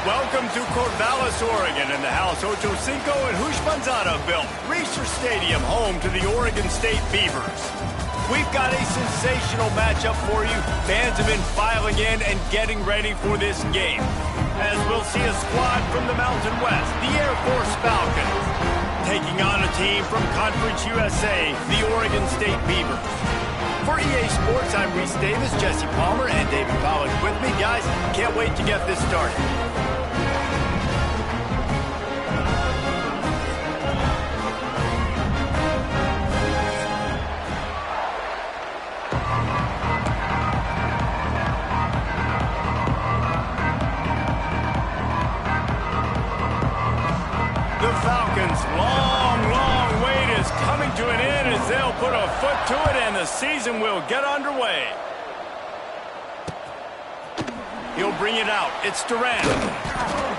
Welcome to Corvallis, Oregon, in the house Ocho Cinco and Hushmanzada built. Reser Stadium, home to the Oregon State Beavers. We've got a sensational matchup for you. Fans have been filing in and getting ready for this game, as we'll see a squad from the Mountain West, the Air Force Falcons, taking on a team from Conference USA, the Oregon State Beavers. For EA Sports, I'm Reese Davis, Jesse Palmer, and David Pollock with me. Guys, can't wait to get this started. The Falcons' long wait is coming to an end as they'll put a foot to it and the season will get underway. He'll bring it out. It's Durant.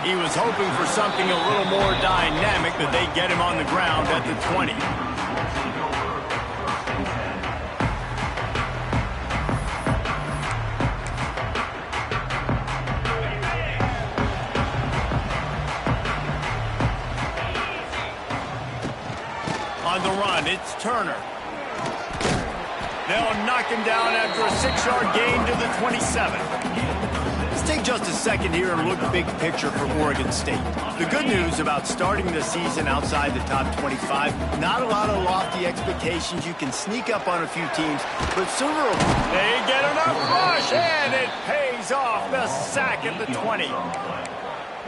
He was hoping for something a little more dynamic, but they get him on the ground at the 20. On the run, it's Turner. They'll knock him down after a 6-yard gain to the 27. Let's take just a second here and look big picture for Oregon State. The good news about starting the season outside the top 25, not a lot of lofty expectations. You can sneak up on a few teams, but sooner or later they get enough rush, and it pays off. The sack at the 20.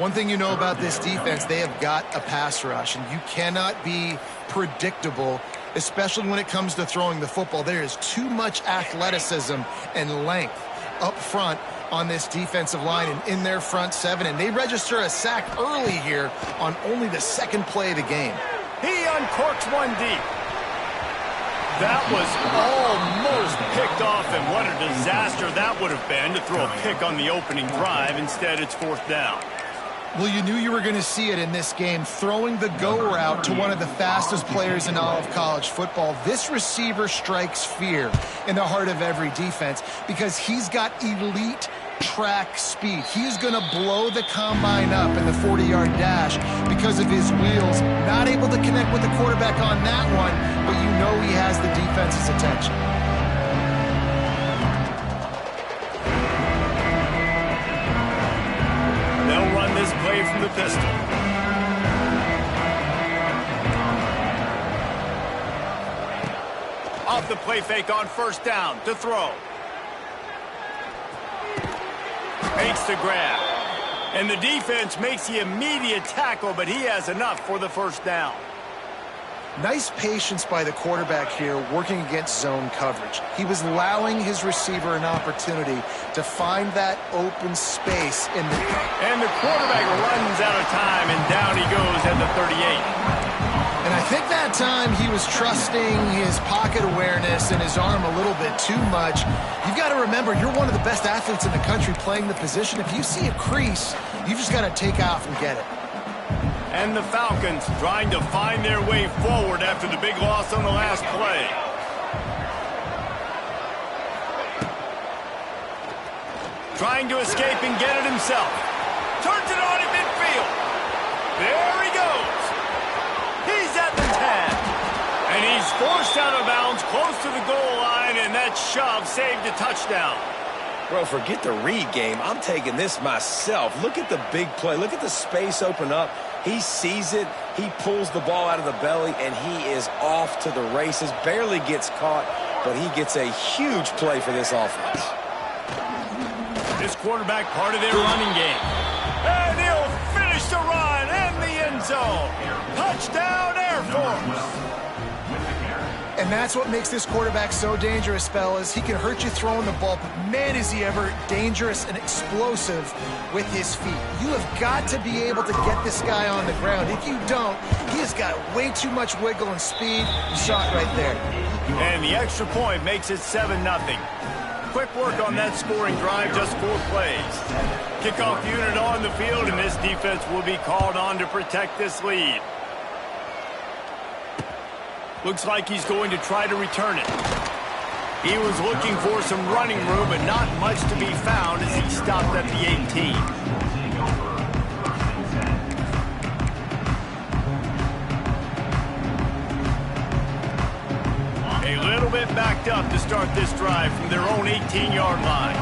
One thing you know about this defense, they have got a pass rush, and you cannot be predictable, especially when it comes to throwing the football. There is too much athleticism and length up front on this defensive line and in their front seven, and they register a sack early here on only the second play of the game. He uncorks one deep. That was almost picked off, and what a disaster that would have been to throw a pick on the opening drive. Instead, it's fourth down. Well, you knew you were going to see it in this game, throwing the go route to one of the fastest players in all of college football. This receiver strikes fear in the heart of every defense because he's got elite track speed. He's going to blow the combine up in the 40-yard dash because of his wheels. Not able to connect with the quarterback on that one, but you know he has the defense's attention. They'll run this play from the pistol. Off the play fake on first down to throw. Makes the grab. And the defense makes the immediate tackle, but he has enough for the first down. Nice patience by the quarterback here working against zone coverage. He was allowing his receiver an opportunity to find that open space in the... And the quarterback runs out of time, and down he goes at the 38. And I think that time he was trusting his pocket awareness and his arm a little bit too much. You've got to remember, you're one of the best athletes in the country playing the position. If you see a crease, you've just got to take off and get it. And the Falcons trying to find their way forward after the big loss on the last play. Trying to escape and get it himself. Turns it on in midfield. There he goes. He's at the 10. And he's forced out of bounds close to the goal line, and that shove saved a touchdown. Bro, forget the read game. I'm taking this myself. Look at the big play. Look at the space open up. He sees it. He pulls the ball out of the belly, and he is off to the races. Barely gets caught, but he gets a huge play for this offense. This quarterback part of their running game. And he'll finish the run in the end zone. Touchdown, Air Force. And that's what makes this quarterback so dangerous, fellas. He can hurt you throwing the ball, but man, is he ever dangerous and explosive with his feet. You have got to be able to get this guy on the ground. If you don't, he has got way too much wiggle and speed. You saw it right there. And the extra point makes it 7-0. Quick work on that scoring drive, just 4 plays. Kickoff unit on the field, and this defense will be called on to protect this lead. Looks like he's going to try to return it. He was looking for some running room, but not much to be found as he stopped at the 18. A little bit backed up to start this drive from their own 18-yard line.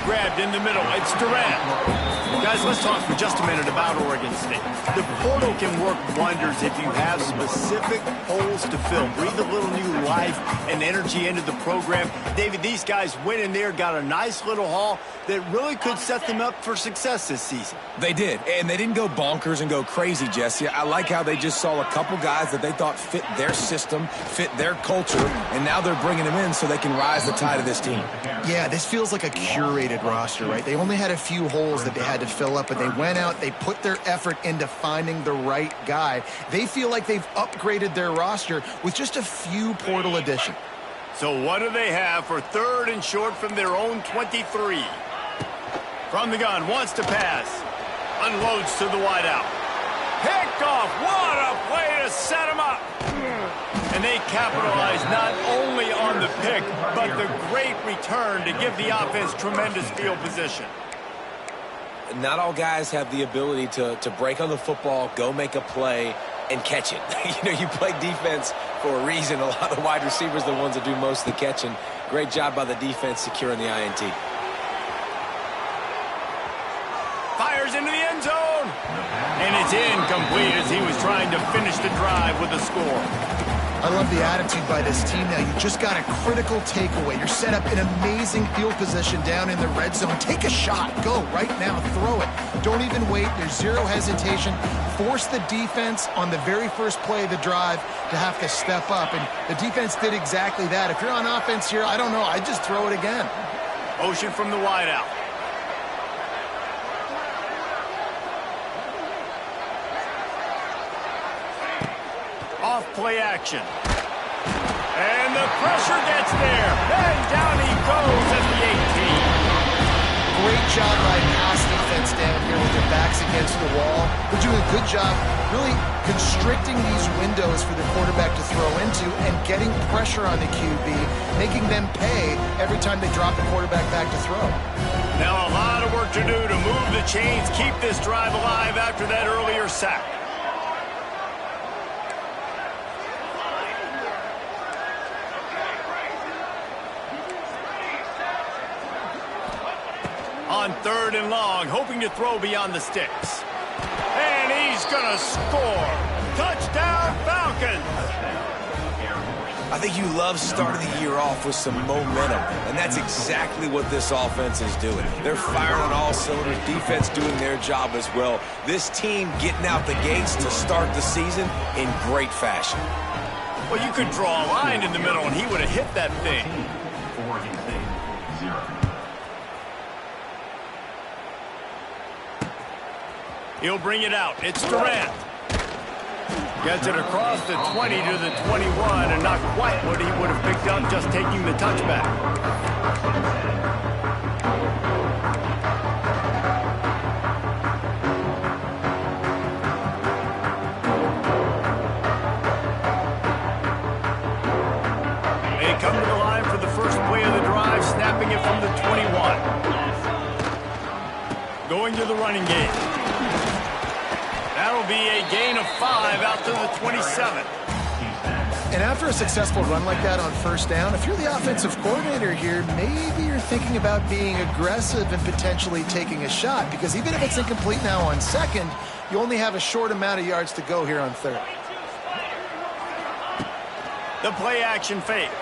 Grabbed in the middle. It's Durant. Guys, let's talk for just a minute about Oregon State. The portal can work wonders if you have specific holes to fill. Breathe a little new life and energy into the program. David, these guys went in there, got a nice little haul that really could set them up for success this season. They did, and they didn't go bonkers and go crazy, Jesse. I like how they just saw a couple guys that they thought fit their system, fit their culture, and now they're bringing them in so they can rise the tide of this team. Yeah, this feels like a curated roster, right? They only had a few holes that they had to fill up, but they went out, they put their effort into finding the right guy. They feel like they've upgraded their roster with just a few portal additions. So what do they have for 3rd and short from their own 23? From the gun, wants to pass. Unloads to the wideout. Picked off. What a play to set him up. And they capitalize not only on the pick, but the great return to give the offense tremendous field position. Not all guys have the ability to break on the football, go make a play, and catch it. You play defense for a reason. A lot of wide receivers are the ones that do most of the catching. Great job by the defense securing the INT. Fires into the end zone. And it's incomplete as he was trying to finish the drive with a score. I love the attitude by this team now. You just got a critical takeaway. You're set up in amazing field position down in the red zone. Take a shot. Go right now. Throw it. Don't even wait. There's zero hesitation. Force the defense on the very first play of the drive to have to step up. And the defense did exactly that. If you're on offense here, I don't know. I'd just throw it again. Motion from the wideout. Off play action. And the pressure gets there. And down he goes at the 18. Great job by pass defense down here with their backs against the wall. They're doing a good job really constricting these windows for the quarterback to throw into and getting pressure on the QB, making them pay every time they drop the quarterback back to throw. Now a lot of work to do to move the chains, keep this drive alive after that earlier sack. On 3rd and long, hoping to throw beyond the sticks. And he's going to score. Touchdown, Falcons! I think you love starting the year off with some momentum, and that's exactly what this offense is doing. They're firing on all cylinders, defense doing their job as well. This team getting out the gates to start the season in great fashion. Well, you could draw a line in the middle, and he would have hit that thing. He'll bring it out. It's Durant. Gets it across the 20 to the 21, and not quite what he would have picked up just taking the touchback. They come to the line for the first play of the drive, snapping it from the 21. Going to the running game. That'll be a gain of 5 out to the 27. And after a successful run like that on 1st down, if you're the offensive coordinator here, maybe you're thinking about being aggressive and potentially taking a shot, because even if it's incomplete now on 2nd, you only have a short amount of yards to go here on 3rd. The play action fake.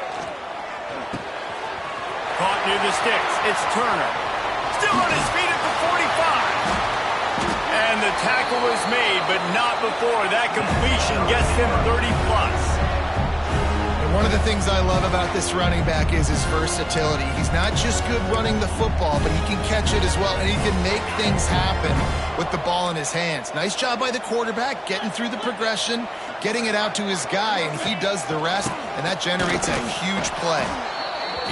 Caught near the sticks. It's Turner. Still on his feet at the 45. And the tackle is made, but not before that completion gets him 30-plus. And one of the things I love about this running back is his versatility. He's not just good running the football, but he can catch it as well, and he can make things happen with the ball in his hands. Nice job by the quarterback, getting through the progression, getting it out to his guy, and he does the rest, and that generates a huge play.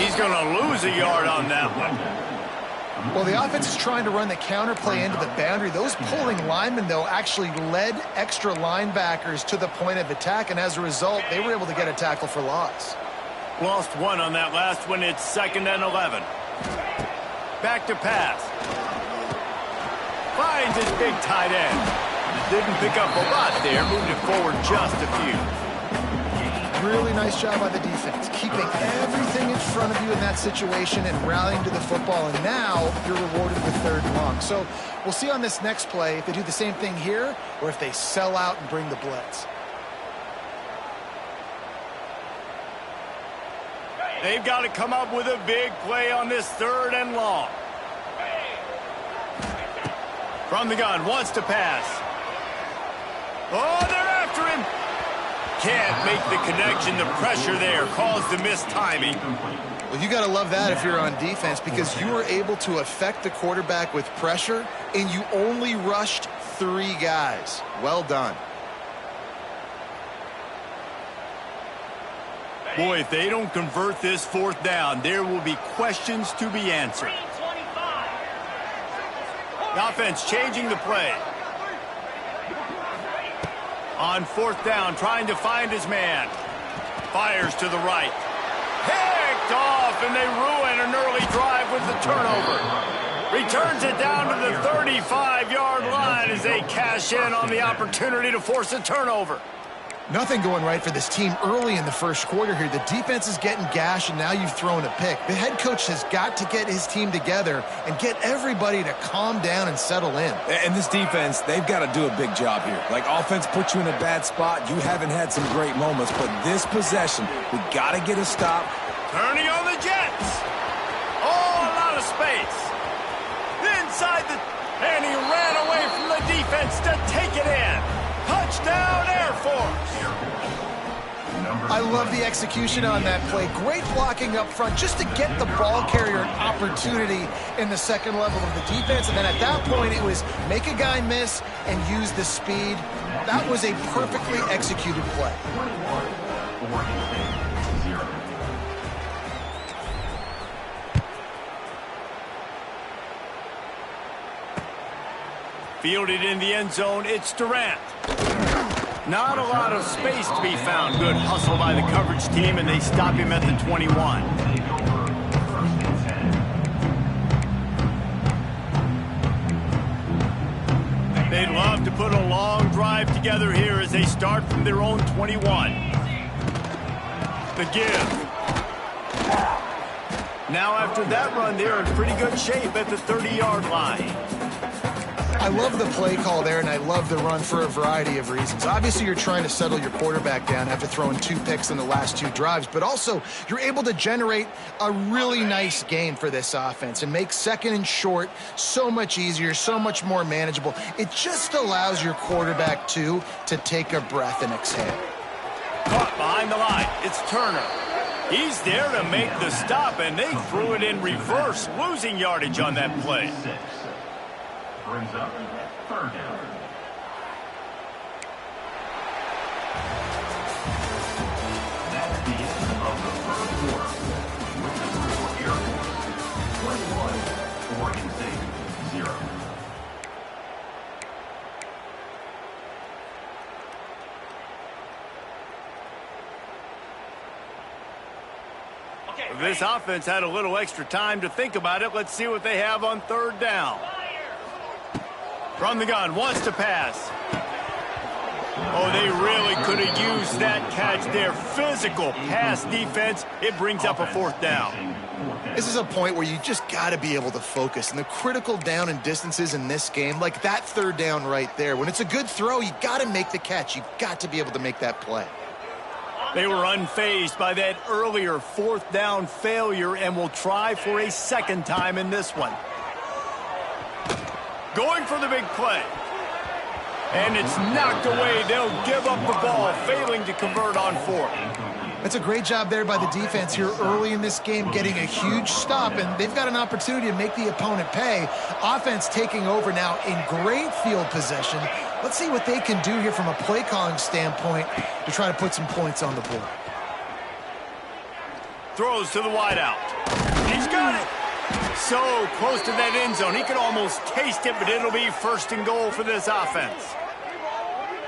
He's going to lose a yard on that one. Well, the offense is trying to run the counter play into the boundary. Those pulling linemen, though, actually led extra linebackers to the point of attack, and as a result, they were able to get a tackle for loss. Lost 1 on that last one. It's 2nd and 11. Back to pass. Finds his big tight end. Didn't pick up a lot there, moved it forward just a few. Really nice job by the defense, keeping everything in front of you in that situation and rallying to the football, and now you're rewarded with 3rd and long. So we'll see on this next play if they do the same thing here or if they sell out and bring the blitz. They've got to come up with a big play on this 3rd and long. From the gun, wants to pass. Oh, they're after him. Can't make the connection. The pressure there caused the missed timing. Well, you got to love that if you're on defense, because you were able to affect the quarterback with pressure, and you only rushed 3 guys. Well done. Boy, if they don't convert this 4th down, there will be questions to be answered. The offense changing the play. On 4th down, trying to find his man. Fires to the right. Picked off, and they ruin an early drive with the turnover. Returns it down to the 35-yard line as they cash in on the opportunity to force a turnover. Nothing going right for this team early in the 1st quarter here. The defense is getting gashed, and now you've thrown a pick. The head coach has got to get his team together and get everybody to calm down and settle in. And this defense, they've got to do a big job here. Like, offense puts you in a bad spot. You haven't had some great moments, but this possession, we got to get a stop. Turning on the Jets. Oh, a lot of space. Inside the... And he ran away from the defense to take it in. Touchdown, Air Force. I love the execution on that play. Great blocking up front just to get the ball carrier an opportunity in the 2nd level of the defense. And then at that point, it was make a guy miss and use the speed. That was a perfectly executed play. Fielded in the end zone, it's Durant. Not a lot of space to be found. Good hustle by the coverage team, and they stop him at the 21. They'd love to put a long drive together here as they start from their own 21. The give. Now after that run, they're in pretty good shape at the 30-yard line. I love the play call there, and I love the run for a variety of reasons. Obviously, you're trying to settle your quarterback down after throwing 2 picks in the last 2 drives, but also you're able to generate a really nice gain for this offense and make 2nd and short so much easier, so much more manageable. It just allows your quarterback, too, to take a breath and exhale. Caught behind the line. It's Turner. He's there to make the stop, and they threw it in reverse, losing yardage on that play. Brings up 3rd down. That's the end of the 1st quarter. With the score Air Force 21, Oregon State 0. This offense had a little extra time to think about it. Let's see what they have on 3rd down. From the gun, wants to pass. Oh, they really could have used that catch there. Physical pass defense. It brings up a 4th down. This is a point where you just got to be able to focus. And the critical down and distances in this game, like that 3rd down right there, when it's a good throw, you got to make the catch. You've got to be able to make that play. They were unfazed by that earlier 4th down failure and will try for a 2nd time in this one. Going for the big play. And it's knocked away. They'll give up the ball, failing to convert on 4th. That's a great job there by the defense here early in this game, getting a huge stop, and they've got an opportunity to make the opponent pay. Offense taking over now in great field possession. Let's see what they can do here from a play calling standpoint to try to put some points on the board. Throws to the wideout. He's got it. So close to that end zone. He could almost taste it, but it'll be 1st and goal for this offense.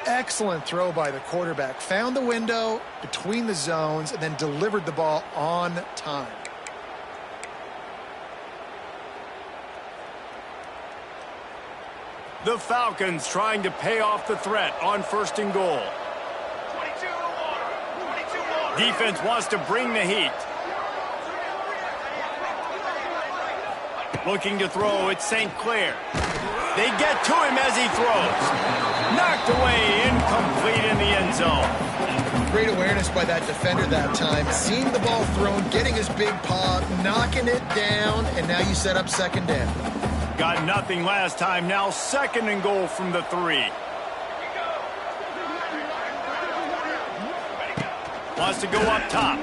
Excellent throw by the quarterback. Found the window between the zones and then delivered the ball on time. The Falcons trying to pay off the threat on 1st and goal. Defense wants to bring the heat. Looking to throw, it's St. Clair. They get to him as he throws. Knocked away, incomplete in the end zone. Great awareness by that defender that time. Seeing the ball thrown, getting his big paw, knocking it down, and now you set up 2nd down. Got nothing last time, now 2nd and goal from the 3. Wants to go up top.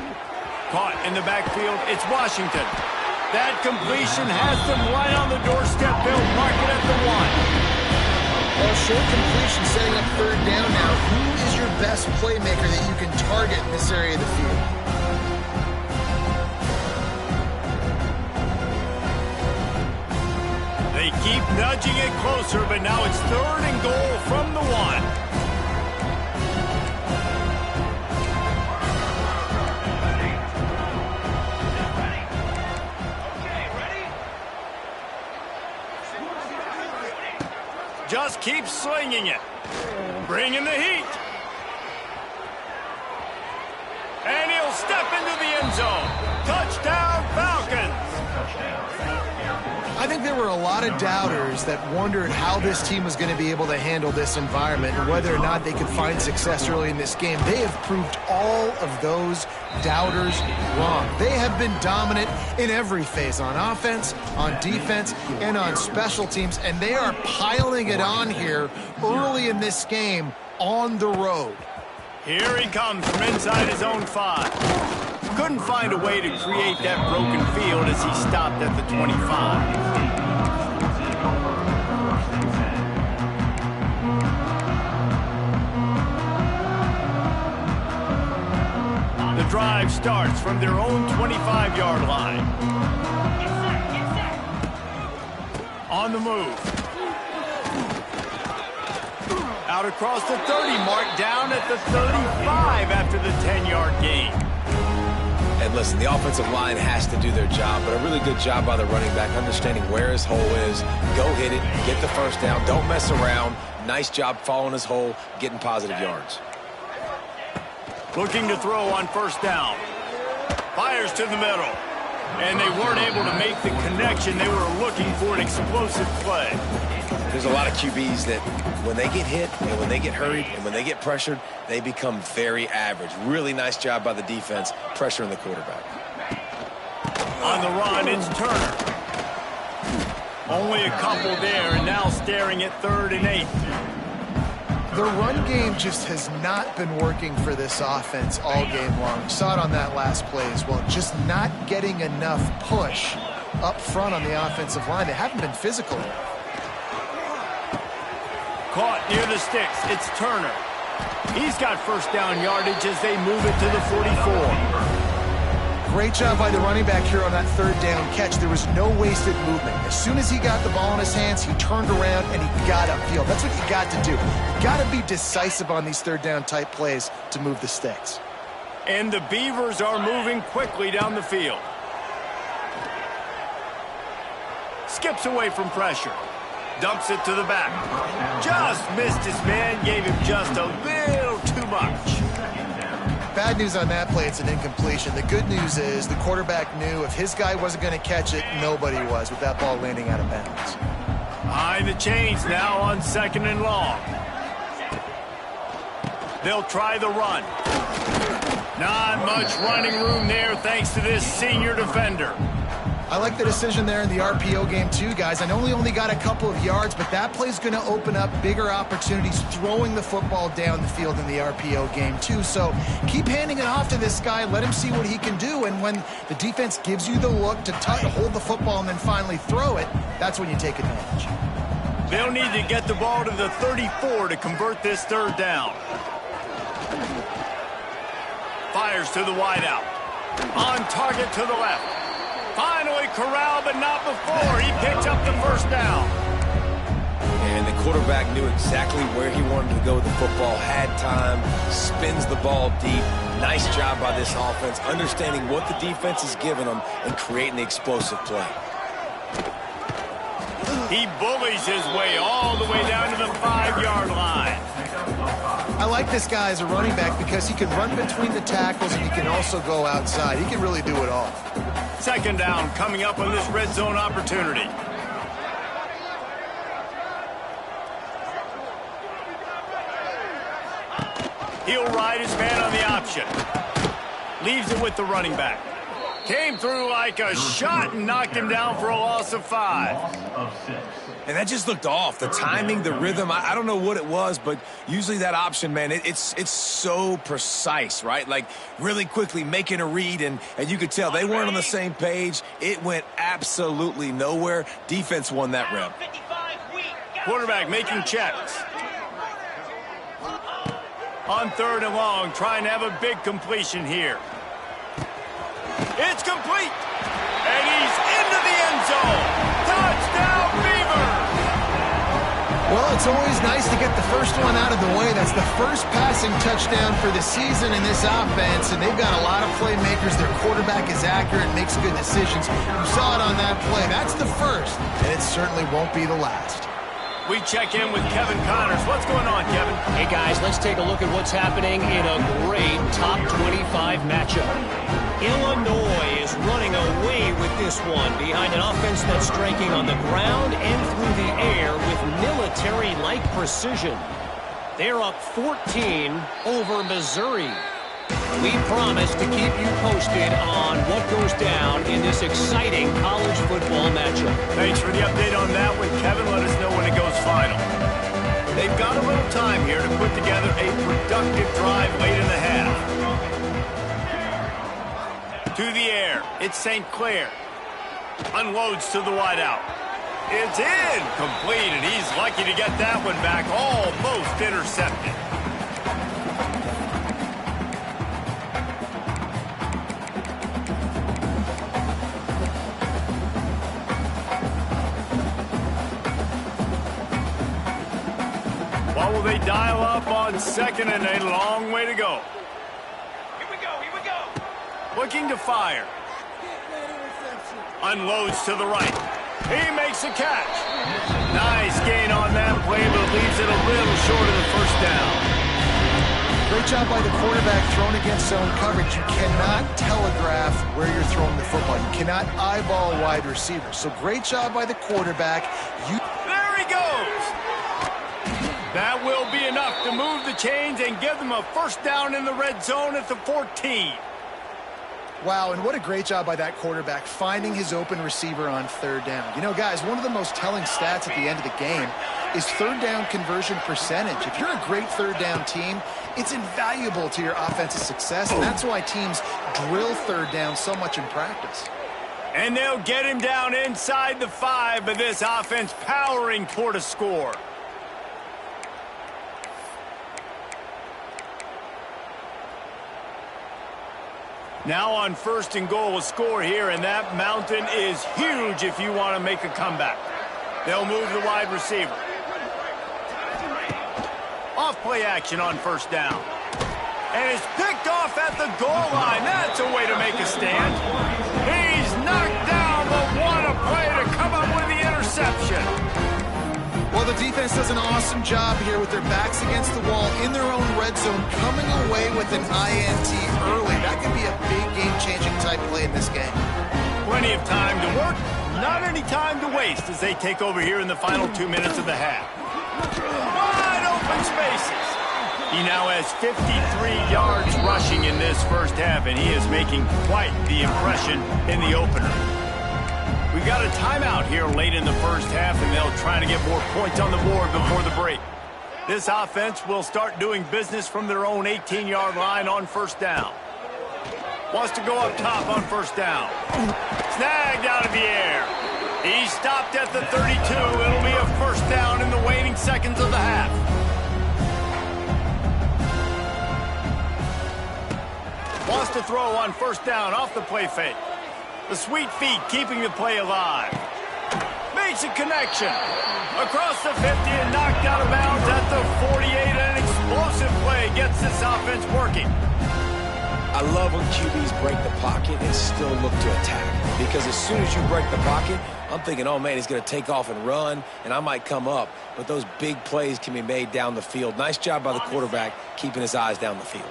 Caught in the backfield, it's Washington. That completion has them right on the doorstep. They'll mark it at the 1. Well, short completion setting up 3rd down now. Who is your best playmaker that you can target in this area of the field? They keep nudging it closer, but now it's 3rd and goal from the 1. Just keep slinging it. Bringing the heat. And he'll step into the end zone. Touchdown, Falcons. I think there were a lot of doubters that wondered how this team was going to be able to handle this environment and whether or not they could find success early in this game. They have proved all of those doubters wrong. They have been dominant in every phase, on offense, on defense, and on special teams, and they are piling it on here early in this game on the road. Here he comes from inside his own 5. Couldn't find a way to create that broken field as he stopped at the 25. The drive starts from their own 25-yard line. On the move. Out across the 30 mark, down at the 35 after the 10-yard gain. And listen, the offensive line has to do their job, but a really good job by the running back, understanding where his hole is. Go hit it, get the 1st down, don't mess around. Nice job following his hole, getting positive yards. Looking to throw on 1st down. Fires to the middle. And they weren't able to make the connection. They were looking for an explosive play. There's a lot of QBs that when they get hit and when they get hurried and when they get pressured, they become very average. Really nice job by the defense, pressuring the quarterback. On the run, it's Turner. Only a couple there, and now staring at 3rd and 8. The run game just has not been working for this offense all game long. We saw it on that last play as well. Just not getting enough push up front on the offensive line. They haven't been physical. Caught near the sticks. It's Turner. He's got 1st down yardage as they move it to the 44. Great job by the running back here on that 3rd down catch. There was no wasted movement. As soon as he got the ball in his hands, he turned around and he got upfield. That's what you got to do. You got to be decisive on these 3rd down type plays to move the sticks. And the Beavers are moving quickly down the field. Skips away from pressure. Dumps it to the back. Just missed his man, gave him just a little too much. Bad news on that play, it's an incompletion. The good news is the quarterback knew if his guy wasn't going to catch it, nobody was with that ball landing out of bounds. Behind the chains now on 2nd and long. They'll try the run. Not much running room there thanks to this senior defender. I like the decision there in the RPO game too, guys. I know he only got a couple of yards, but that play's going to open up bigger opportunities throwing the football down the field in the RPO game too. So keep handing it off to this guy. Let him see what he can do. And when the defense gives you the look to hold the football and then finally throw it, that's when you take advantage. They'll need to get the ball to the 34 to convert this 3rd down. Fires to the wideout. On target to the left. Finally corralled, but not before. He picks up the 1st down. And the quarterback knew exactly where he wanted to go with the football, had time, spins the ball deep. Nice job by this offense, understanding what the defense is giving them and creating the explosive play. He bullies his way all the way down to the 5-yard line. I like this guy as a running back because he can run between the tackles and he can also go outside. He can really do it all. Second down coming up on this red zone opportunity. He'll ride his man on the option. Leaves it with the running back. Came through like a shot and knocked him down for a loss of 5. And that just looked off. The timing, the rhythm, I don't know what it was, but usually that option, man, it's so precise, right? Like really quickly making a read, and you could tell they weren't on the same page. It went absolutely nowhere. Defense won that rep. Quarterback making checks. On 3rd and long, trying to have a big completion here. It's complete. And he's into the end zone. Touchdown, Beavers! Well, it's always nice to get the first one out of the way. That's the first passing touchdown for the season in this offense, and they've got a lot of playmakers. Their quarterback is accurate, makes good decisions. You saw it on that play. That's the first, and it certainly won't be the last. We check in with Kevin Connors. What's going on, Kevin? Hey, guys, let's take a look at what's happening in a great top 25 matchup. Illinois is running away with this one behind an offense that's striking on the ground and through the air with military-like precision. They're up 14 over Missouri. We promise to keep you posted on what goes down in this exciting college football matchup. Thanks for the update on that one, Kevin. Let us know when it goes final. They've got a little time here to put together a productive drive late in the half. To the air, it's St. Clair. Unloads to the wideout. It's incomplete, and he's lucky to get that one back, almost intercepted. What will they dial up on 2nd and a long way to go? Here we go. Looking to fire. Unloads to the right. He makes a catch. Nice gain on that play, but leaves it a little short of the first down. Great job by the quarterback thrown against zone coverage. You cannot telegraph where you're throwing the football. You cannot eyeball wide receivers. So great job by the quarterback. There he goes. That will be enough to move the chains and give them a first down in the red zone at the 14. Wow, and what a great job by that quarterback finding his open receiver on 3rd down. You know, guys, one of the most telling stats at the end of the game is 3rd down conversion percentage. If you're a great 3rd down team, it's invaluable to your offensive success, and that's why teams drill 3rd down so much in practice. And they'll get him down inside the 5, but this offense powering toward a score. Now on 1st and goal, a score here, and that mountain is huge if you want to make a comeback. They'll move the wide receiver. Off play action on 1st down. And it's picked off at the goal line. That's a way to make a stand. He's knocked down, but what a play to come up with the interception. Well, the defense does an awesome job here with their backs against the wall in their own red zone, coming away with an INT early. That could be a big game-changing type play in this game. Plenty of time to work, not any time to waste as they take over here in the final 2 minutes of the half. Wide open spaces. He now has 53 yards rushing in this first half, and he is making quite the impression in the opener. We got a timeout here late in the first half, and they'll try to get more points on the board before the break. This offense will start doing business from their own 18-yard line on 1st down. Wants to go up top on 1st down. Snagged out of the air. He stopped at the 32. It'll be a 1st down in the waning seconds of the half. Wants to throw on 1st down off the play fake. The sweet feet keeping the play alive. Makes a connection. Across the 50 and knocked out of bounds at the 48. An explosive play gets this offense working. I love when QBs break the pocket and still look to attack. Because as soon as you break the pocket, I'm thinking, oh, man, he's going to take off and run, and I might come up. But those big plays can be made down the field. Nice job by the quarterback keeping his eyes down the field.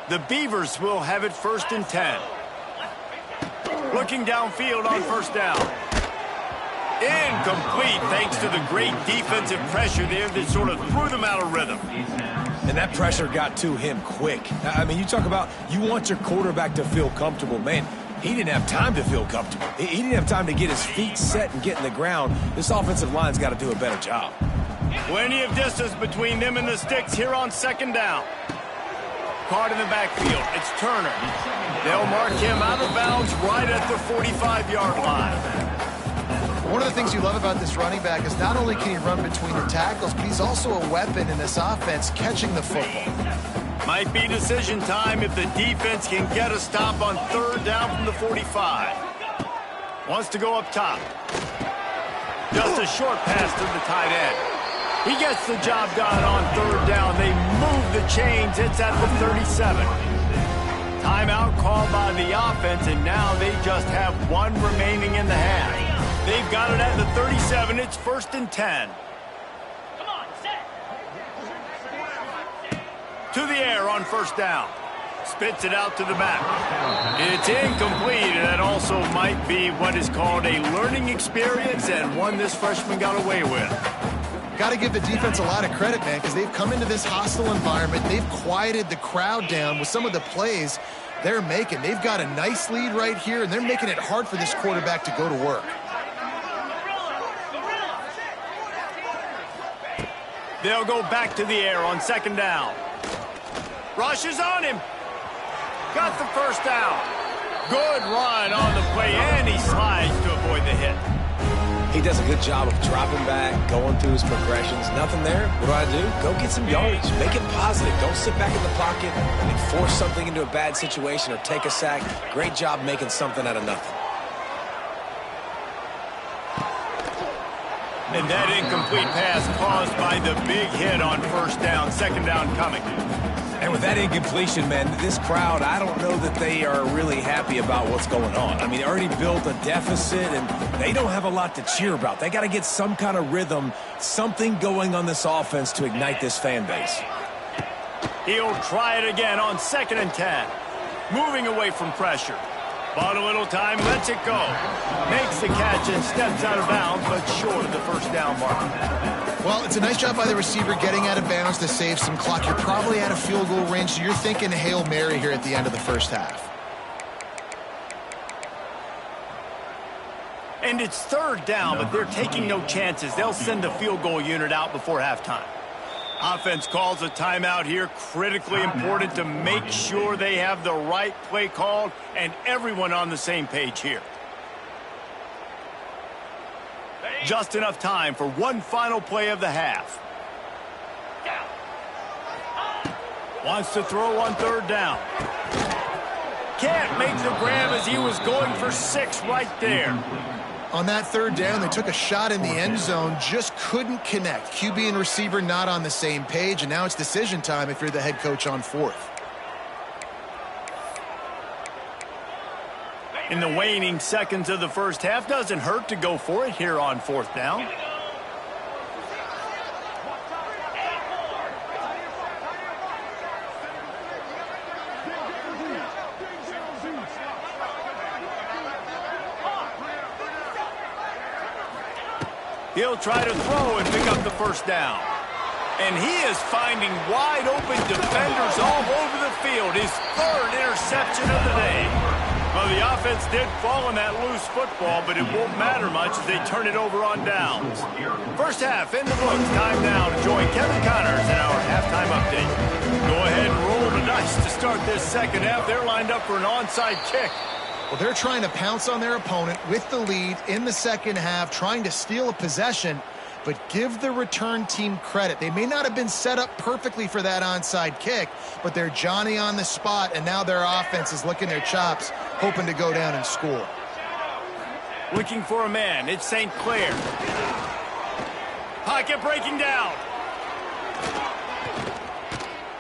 The Beavers will have it 1st and 10. Looking downfield on 1st down. Incomplete thanks to the great defensive pressure there that sort of threw them out of rhythm. And that pressure got to him quick. I mean, you talk about you want your quarterback to feel comfortable. Man, he didn't have time to feel comfortable. He didn't have time to get his feet set and get in the ground. This offensive line's got to do a better job. Plenty of distance between them and the sticks here on 2nd down. Caught in the backfield. It's Turner. They'll mark him out of bounds right at the 45-yard line. One of the things you love about this running back is not only can he run between the tackles, but he's also a weapon in this offense catching the football. Might be decision time if the defense can get a stop on 3rd down from the 45. Wants to go up top. Just a short pass to the tight end. He gets the job done on 3rd down. They move the chains. It's at the 37. Timeout called by the offense, and now they just have 1 remaining in the half. They've got it at the 37. It's 1st and 10. To the air on 1st down. Spits it out to the back. It's incomplete, and that also might be what is called a learning experience, and one this freshman got away with. Got to give the defense a lot of credit, man, because they've come into this hostile environment. They've quieted the crowd down with some of the plays they're making. They've got a nice lead right here, and they're making it hard for this quarterback to go to work. They'll go back to the air on 2nd down. Rushes on him. Got the 1st down. Good run on the play, and he slides to avoid the hit. He does a good job of dropping back, going through his progressions. Nothing there. What do? Go get some yardage. Make it positive. Don't sit back in the pocket and force something into a bad situation or take a sack. Great job making something out of nothing. And that incomplete pass caused by the big hit on 1st down. 2nd down coming. And with that incompletion, man, this crowd, I don't know that they are really happy about what's going on. I mean, they already built a deficit, and they don't have a lot to cheer about. They got to get some kind of rhythm, something going on this offense to ignite this fan base. He'll try it again on 2nd and 10. Moving away from pressure. Bought a little time, lets it go. Makes the catch and steps out of bounds, but short of the 1st down mark. Well, it's a nice job by the receiver getting out of bounds to save some clock. You're probably out of field goal range, so you're thinking Hail Mary here at the end of the 1st half. And it's 3rd down, but they're taking no chances. They'll send the field goal unit out before halftime. Offense calls a timeout here. Critically important to make sure they have the right play called and everyone on the same page here. Just enough time for one final play of the half. Wants to throw on 3rd down. Can't make the grab as he was going for 6 right there. On that 3rd down, they took a shot in the end zone, just couldn't connect. QB and receiver not on the same page, and now it's decision time if you're the head coach on 4th. In the waning seconds of the 1st half, doesn't hurt to go for it here on 4th down. He'll try to throw and pick up the 1st down. And he is finding wide open defenders all over the field. His 3rd interception of the day. Well, the offense did fall on that loose football, but it won't matter much as they turn it over on downs. 1st half in the books. Time now to join Kevin Connors in our halftime update. Go ahead and roll the dice to start this 2nd half. They're lined up for an onside kick. Well, they're trying to pounce on their opponent with the lead in the 2nd half, trying to steal a possession, but give the return team credit. They may not have been set up perfectly for that onside kick, but they're Johnny on the spot, and now their offense is licking their chops, hoping to go down and score. Looking for a man. It's St. Clair. Pocket breaking down.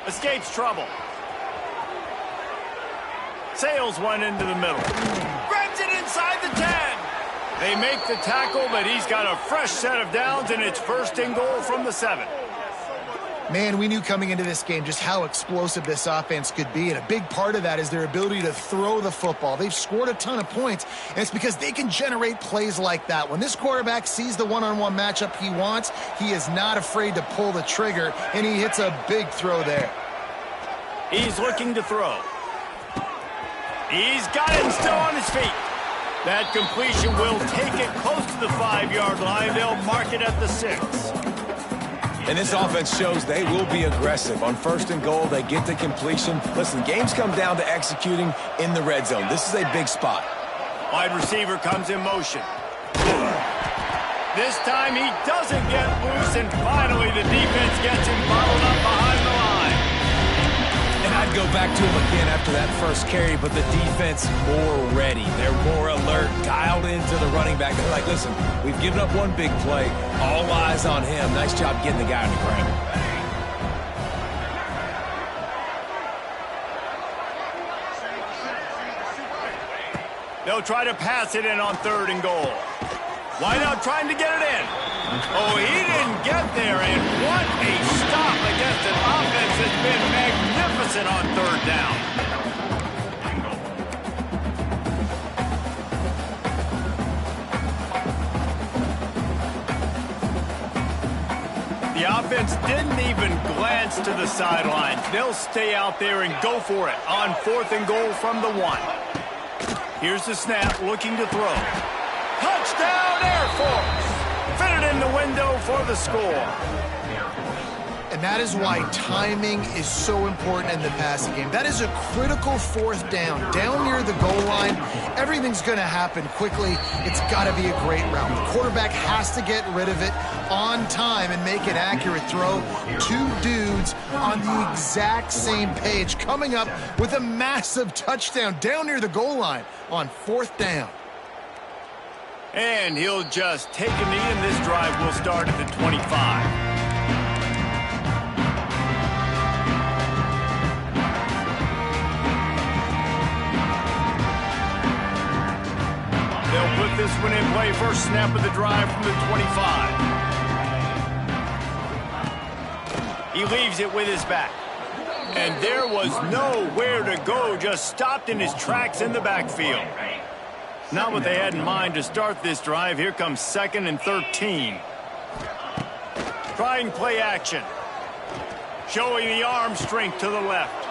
Escapes trouble. sails one into the middle. Grabs it inside the 10. They make the tackle, but he's got a fresh set of downs, and it's 1st and goal from the 7. Man, we knew coming into this game just how explosive this offense could be, and a big part of that is their ability to throw the football. They've scored a ton of points, and it's because they can generate plays like that. When this quarterback sees the one-on-one matchup he wants, he is not afraid to pull the trigger, and he hits a big throw there. He's looking to throw. He's got it and still on his feet. That completion will take it close to the 5-yard line. They'll mark it at the 6. And this offense shows they will be aggressive. On 1st and goal, they get the completion. Listen, games come down to executing in the red zone. This is a big spot. Wide receiver comes in motion. This time he doesn't get loose, and finally the defense gets him bottled up behind the line. And I'd go back to him again after that first carry, but the defense more ready. They're more alert, dialed into the running back. They're like, listen, we've given up one big play. All eyes on him. Nice job getting the guy on the ground. They'll try to pass it in on 3rd and goal. Why not trying to get it in? Oh, he didn't get there, and what a stop against an offense that's been magnificent on 3rd down. The offense didn't even glance to the sidelines. They'll stay out there and go for it on 4th and goal from the 1. Here's the snap, looking to throw. Touchdown, Air Force! Fitted in the window for the score. And that is why timing is so important in the passing game. That is a critical 4th down. Down near the goal line, everything's going to happen quickly. It's got to be a great route. The quarterback has to get rid of it on time and make an accurate throw. 2 dudes on the exact same page, coming up with a massive touchdown down near the goal line on 4th down. And he'll just take a knee, and this drive will start at the 25. They'll put this one in play. First snap of the drive from the 25. He leaves it with his back. And there was nowhere to go, just stopped in his tracks in the backfield. Not what they had in mind to start this drive. Here comes 2nd and 13. Trying play action. Showing the arm strength to the left.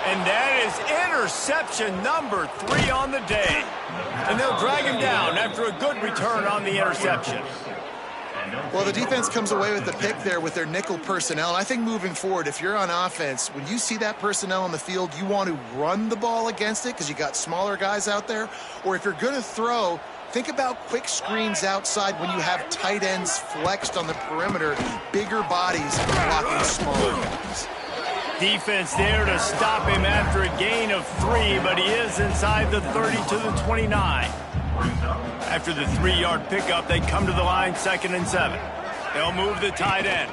And that is interception number 3 on the day. And they'll drag him down after a good return on the interception. Well, the defense comes away with the pick there with their nickel personnel. I think moving forward, if you're on offense, when you see that personnel on the field, you want to run the ball against it because you got smaller guys out there. Or if you're going to throw, think about quick screens outside when you have tight ends flexed on the perimeter, bigger bodies blocking smaller guys. Defense there to stop him after a gain of 3, but he is inside the 30 to the 29. After the 3-yard pickup, they come to the line 2nd and 7. They'll move the tight end.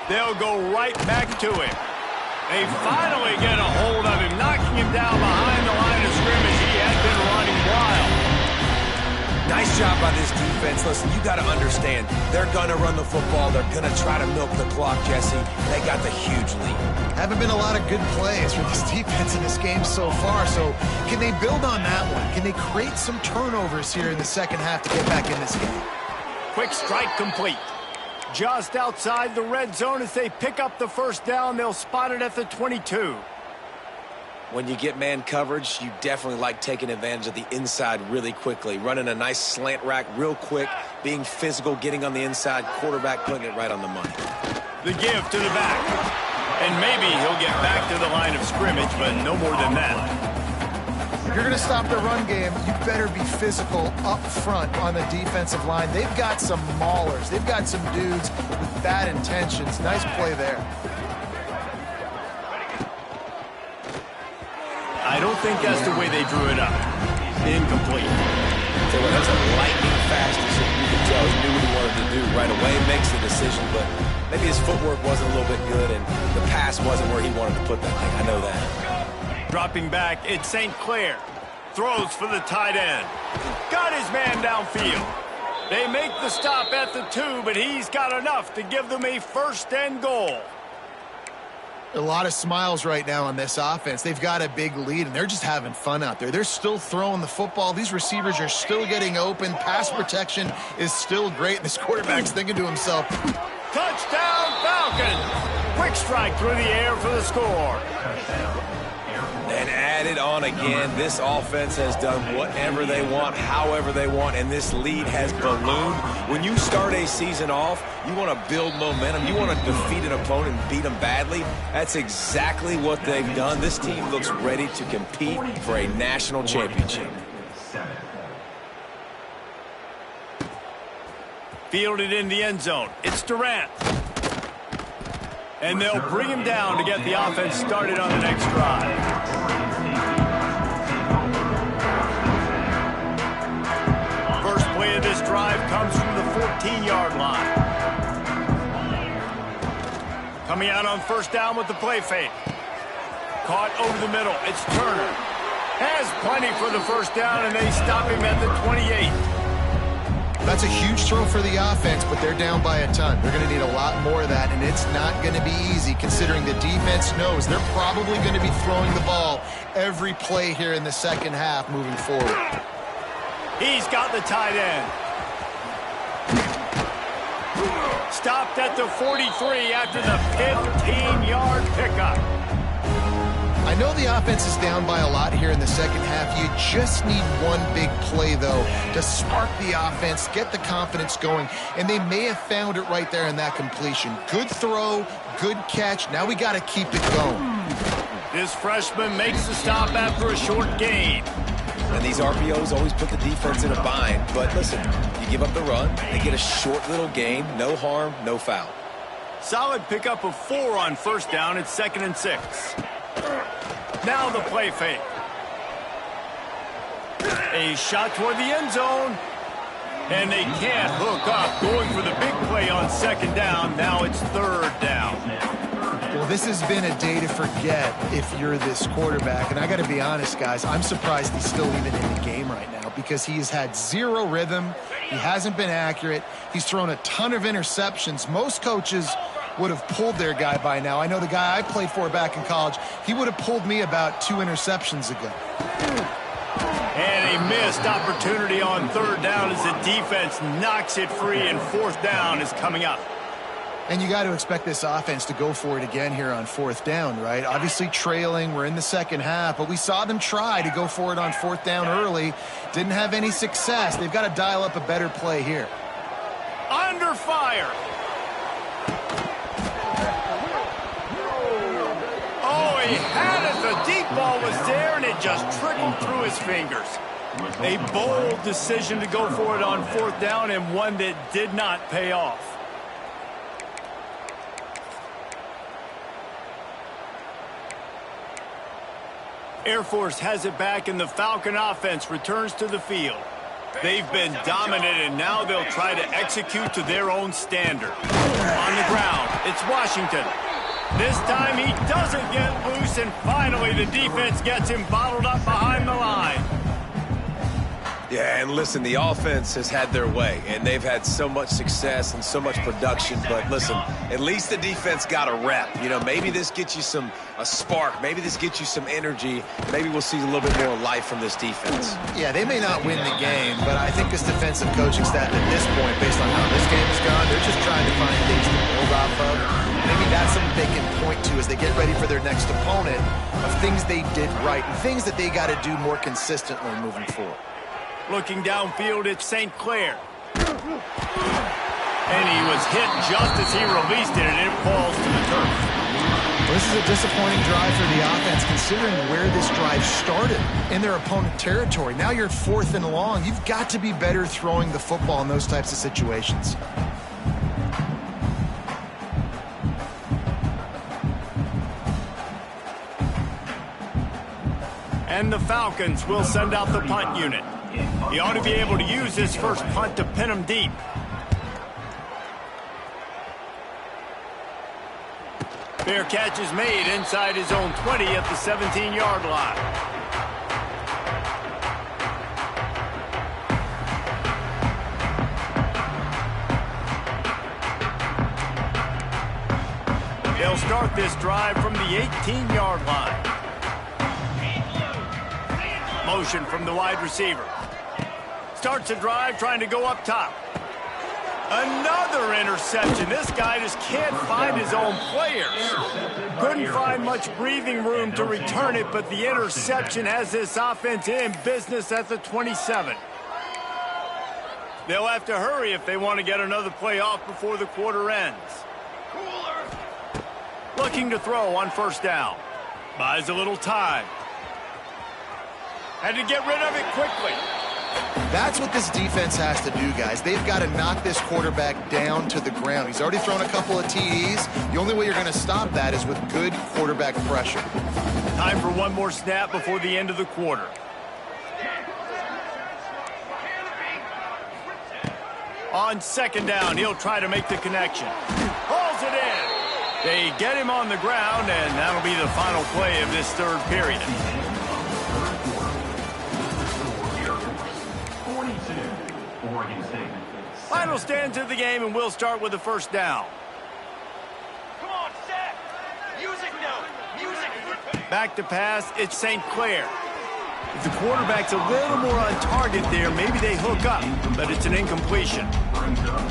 They'll go right back to him. They finally get a hold of him, knocking him down behind the line of scrimmage. He had been running wild. Nice job by this defense. Listen, you got to understand, they're going to run the football. They're going to try to milk the clock, Jesse. They got the huge lead. Haven't been a lot of good plays for this defense in this game so far, so can they build on that one? Can they create some turnovers here in the second half to get back in this game? Quick strike complete. Just outside the red zone as they pick up the first down. They'll spot it at the 22. When you get man coverage, you definitely like taking advantage of the inside really quickly. Running a nice slant rack real quick, being physical, getting on the inside, quarterback putting it right on the money. The give to the back. And maybe he'll get back to the line of scrimmage, but no more than that. If you're going to stop the run game, you better be physical up front on the defensive line. They've got some maulers. They've got some dudes with bad intentions. Nice play there. I don't think that's the way they drew it up. Incomplete. So that's a lightning fast decision. You can tell he knew what he wanted to do right away. Makes the decision, but maybe his footwork wasn't a little bit good, and the pass wasn't where he wanted to put that thing. I know that. Dropping back, it's St. Clair. Throws for the tight end. Got his man downfield. They make the stop at the 2, but he's got enough to give them a 1st and goal. A lot of smiles right now on this offense. They've got a big lead, and they're just having fun out there. They're still throwing the football. These receivers are still getting open. Pass protection is still great, and this quarterback's thinking to himself, touchdown, Falcons! Quick strike through the air for the score. And added on again, this offense has done whatever they want, however they want, and this lead has ballooned. When you start a season off, you want to build momentum. You want to defeat an opponent and beat them badly. That's exactly what they've done. This team looks ready to compete for a national championship. Fielded in the end zone. It's Durant. And they'll bring him down to get the offense started on the next drive. First play of this drive comes from the 14-yard line. Coming out on 1st down with the play fake. Caught over the middle. It's Turner. Has plenty for the 1st down, and they stop him at the 28. that's a huge throw for the offense, but they're down by a ton. They're going to need a lot more of that, and it's not going to be easy considering the defense knows they're probably going to be throwing the ball every play here in the second half moving forward. He's got the tight end. Stopped at the 43 after the 15-yard pickup. I know the offense is down by a lot here in the second half. You just need one big play, though, to spark the offense, get the confidence going, and they may have found it right there in that completion. Good throw, good catch. Now we got to keep it going. This freshman makes the stop after a short gain. And these RPOs always put the defense in a bind. But listen, you give up the run, they get a short little gain, no harm, no foul. Solid pickup of 4 on first down. It's 2nd and 6. Now the play fake. A shot toward the end zone. And they can't hook up. Going for the big play on 2nd down. Now it's 3rd down. Well, this has been a day to forget if you're this quarterback. And I got to be honest, guys, I'm surprised he's still even in the game right now because he has had zero rhythm. He hasn't been accurate. He's thrown a ton of interceptions. Most coaches would have pulled their guy by now. I know the guy I played for back in college, he would have pulled me about 2 interceptions ago. And a missed opportunity on 3rd down as the defense knocks it free, and 4th down is coming up. And you got to expect this offense to go for it again here on 4th down, right? Obviously trailing, we're in the second half, but we saw them try to go for it on 4th down early. Didn't have any success. They've got to dial up a better play here. Under fire. Oh, he had it. The deep ball was there, and it just trickled through his fingers. A bold decision to go for it on 4th down, and one that did not pay off. Air Force has it back, and the Falcon offense returns to the field. They've been dominant, and now they'll try to execute to their own standard. On the ground, it's Washington. This time he doesn't get loose, and finally the defense gets him bottled up behind the line. Yeah, and listen, the offense has had their way, and they've had so much success and so much production. But listen, at least the defense got a rep. You know, maybe this gets you a spark. Maybe this gets you some energy. Maybe we'll see a little bit more life from this defense. Yeah, they may not win the game, but I think this defensive coaching staff at this point, based on how this game has gone, they're just trying to find things to build off of. Maybe that's something they can point to as they get ready for their next opponent of things they did right and things that they got to do more consistently moving forward. Looking downfield, it's St. Clair. And he was hit just as he released it, and it falls to the turf. Well, this is a disappointing drive for the offense, considering where this drive started in their opponent territory. Now you're 4th and long. You've got to be better throwing the football in those types of situations. And the Falcons will send out the punt unit. He ought to be able to use this first punt to pin him deep. Fair catch is made inside his own 20 at the 17-yard line. They'll start this drive from the 18-yard line. Motion from the wide receiver. Starts a drive trying to go up top. Another interception. This guy just can't find his own players. Couldn't find much breathing room to return it, but the interception has this offense in business at the 27. They'll have to hurry if they want to get another play off before the quarter ends. Looking to throw on first down. Buys a little time. Had to get rid of it quickly. That's what this defense has to do, guys. They've got to knock this quarterback down to the ground. He's already thrown a couple of TDs. The only way you're going to stop that is with good quarterback pressure. Time for one more snap before the end of the quarter. On second down, he'll try to make the connection. Hauls it in. They get him on the ground, and that'll be the final play of this third period. Final stands of the game, and we'll start with the first down. Come on, set. Music note. Music. Back to pass, it's St. Clair. If the quarterback's a little more on target there, maybe they hook up, but it's an incompletion.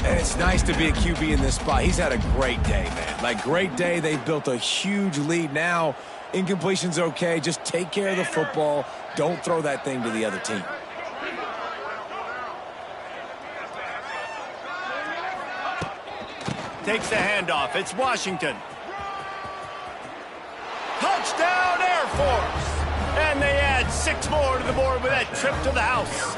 And it's nice to be a QB in this spot. He's had a great day, man. Like, great day. They've built a huge lead. Now, incompletion's okay. Just take care of the football. Don't throw that thing to the other team. Takes the handoff. It's Washington. Touchdown, Air Force! And they add 6 more to the board with that trip to the house.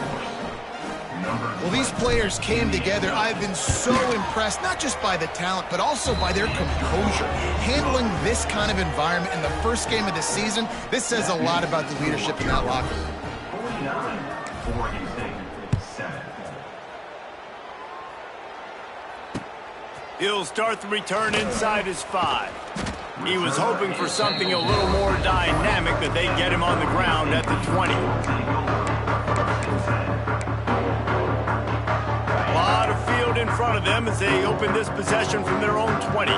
Well, these players came together. I've been so impressed, not just by the talent, but also by their composure. Handling this kind of environment in the first game of the season, this says a lot about the leadership in that locker room. 49, Oregon State, 7. He'll start the return inside his 5. He was hoping for something a little more dynamic, but they get him on the ground at the 20. A lot of field in front of them as they open this possession from their own 20.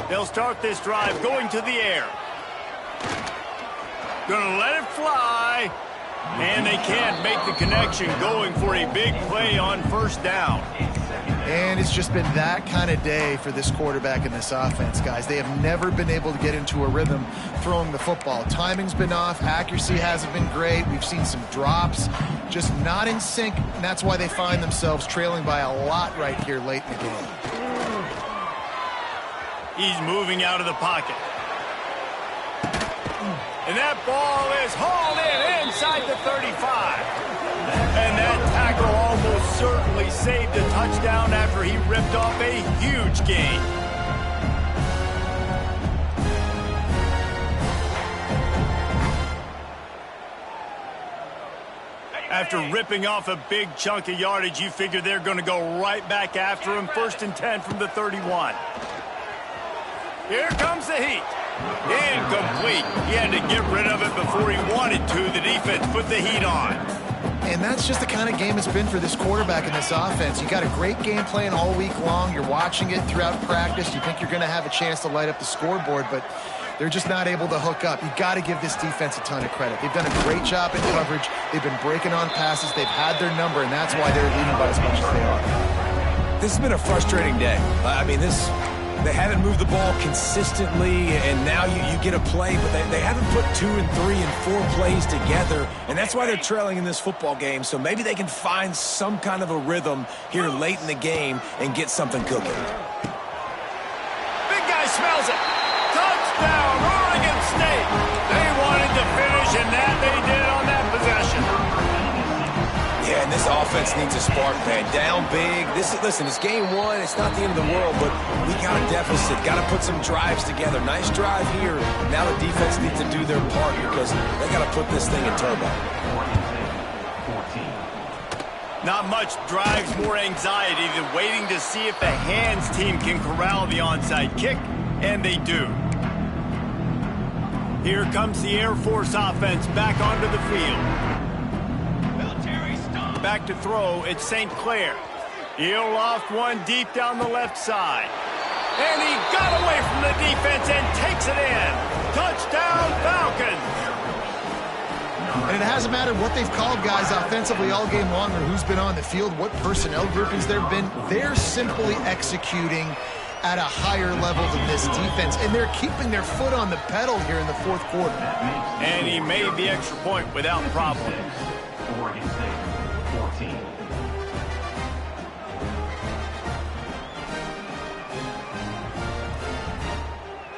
They'll start this drive going to the air. Gonna let it fly. And they can't make the connection, going for a big play on first down. And it's just been that kind of day for this quarterback and this offense, guys. They have never been able to get into a rhythm throwing the football. Timing's been off. Accuracy hasn't been great. We've seen some drops, just not in sync, and that's why they find themselves trailing by a lot right here late in the game. He's moving out of the pocket. And that ball is hauled in inside the 35. And that tackle almost certainly saved a touchdown after he ripped off a huge gain. After ripping off a big chunk of yardage, you figure they're going to go right back after him. 1st and 10 from the 31. Here comes the heat. Incomplete. He had to get rid of it before he wanted to. The defense put the heat on. And that's just the kind of game it's been for this quarterback and this offense. You got a great game plan all week long. You're watching it throughout practice. You think you're going to have a chance to light up the scoreboard, but they're just not able to hook up. You got to give this defense a ton of credit. They've done a great job in coverage. They've been breaking on passes. They've had their number, and that's why they're leading by as much as they are. This has been a frustrating day. They haven't moved the ball consistently, and now you get a play, but they haven't put 2 and 3 and 4 plays together, and that's why they're trailing in this football game. So maybe they can find some kind of a rhythm here late in the game and get something cooking. Big guy smells it. Touchdown, Oregon State. They wanted to finish, and that they did on that possession. Yeah, and this offense needs a spark, man. Down big. Listen, it's game 1. It's not the end of the world, but we got a deficit. Got to put some drives together. Nice drive here. Now the defense needs to do their part because they got to put this thing in turbo. Not much drives more anxiety than waiting to see if the hands team can corral the onside kick, and they do. Here comes the Air Force offense back onto the field. Military stop. Back to throw, it's St. Clair. He'll loft one deep down the left side. And he got away from the defense and takes it in. Touchdown, Falcons! And it hasn't mattered what they've called guys offensively all game long or who's been on the field, what personnel groupings there have been. They're simply executing at a higher level than this defense, and they're keeping their foot on the pedal here in the fourth quarter. And he made the extra point without problem. Oregon State, 14.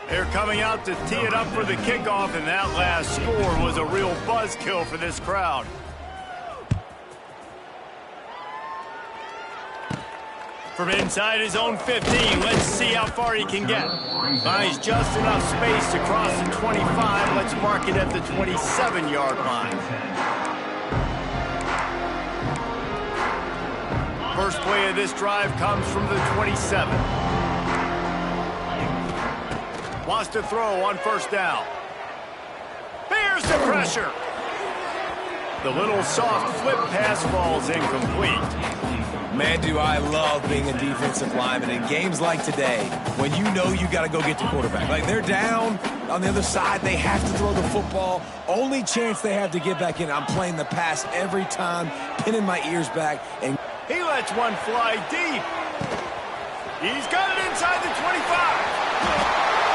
They're coming out to tee it up for the kickoff, and that last score was a real buzzkill for this crowd. From inside his own 15, let's see how far he can get. Finds just enough space to cross the 25. Let's mark it at the 27-yard line. First play of this drive comes from the 27. Wants to throw on first down. Bears the pressure. The little soft flip pass falls incomplete. Man, do I love being a defensive lineman in games like today when you know you got to go get the quarterback. Like, they're down on the other side. They have to throw the football. Only chance they have to get back in. I'm playing the pass every time, pinning my ears back. And he lets one fly deep. He's got it inside the 25.